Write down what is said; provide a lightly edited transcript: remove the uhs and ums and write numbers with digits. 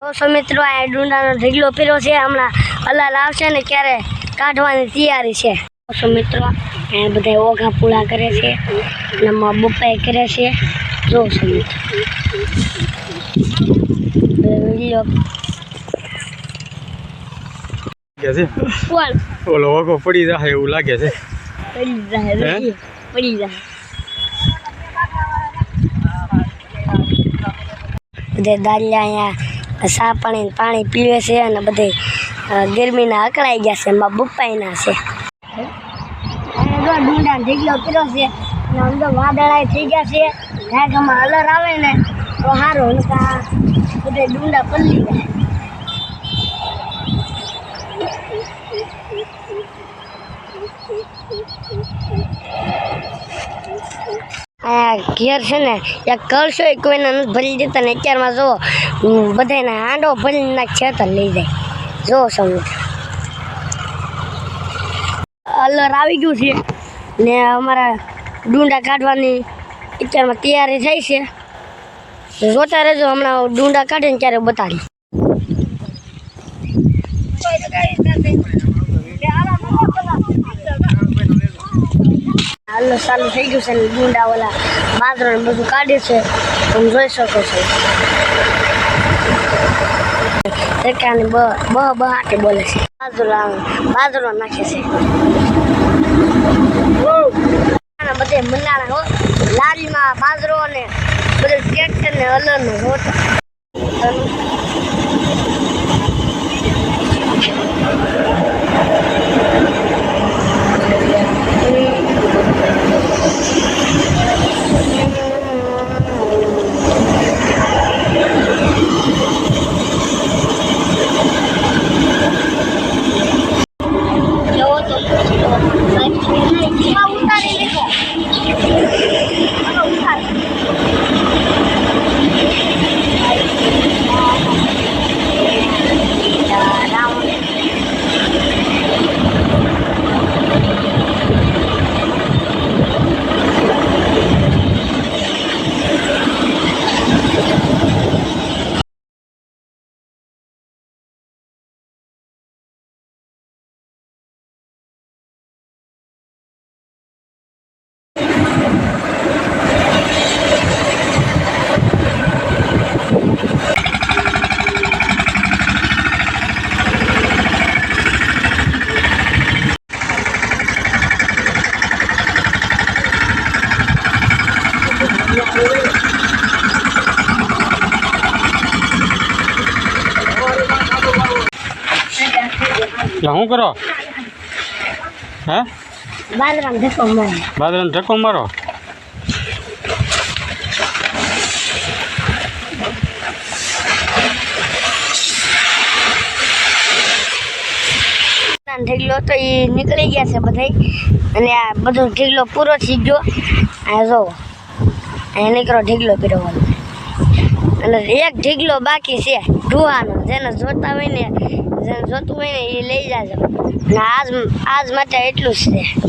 તો મિત્રો આ ડુંડાનો ઢગલો પીરો છે હમણાં અલાલ આવશે ને ત્યારે કાઢવાની તૈયારી છે। તો મિત્રો આ બધા ઓઘા પૂળા કરે છે અને બપ્પાઈ કરે છે। જો વિડિયો ઓલો ઓઘો પડી જાય એવું લાગે છે। પડી જાય બધે દાલિયા અહીંયા સા પાણી પીવે છે અને બધે ગરમીના અકળાઈ ગયા છે એમાં બપ્પાઈના છે। ડુંડા ઢીકલો પીરો છે અને આમ તો વાદળાય થઈ ગયા છે। ઢાકામાં અલર આવે ને તો સારું બધે ડુંડા પલળી જાય। ઘેર છે ને યા કરશો કોઈને નથી ભરી દેતા ને અત્યારમાં જો બધાને હાંડો ભરી નાખશે તો લઈ જાય। જો સમજ અલર આવી ગયું છે ને અમારા ડુંડા કાઢવાની અત્યારમાં તૈયારી થઈ છે। જોતા રહેજો હમણાં ડુંડા કાઢીને ત્યારે બતાડી। હાલો ચાલુ થઈ ગયું છે ને ડુંડા ઓલા બાજરો ને બધું કાઢે છે તમે જોઈ શકો છો। સરકારની બહાટે બોલે છે બાજરો નાખે છે બધે મનાણા હો લારીમાં બાજરો ને બધે ટ્રેક્ટર ને અલર ને રોટો શું કરો હે બાજરાનો ઢેકો મારો ઢીકલો તો એ નીકળી ગયા છે બધા અને આ બધો ઢીકલો પૂરો થઈ ગયો। આ જો અહીંયા નીકળો ઢીકલો પીરવાનો અને એક ઢીકલો બાકી છે ઢુવાનો જેને જોતા હોય ને જેને જોતું હોય ને એ લઈ જાજો અને આજ માટે એટલું જ છે।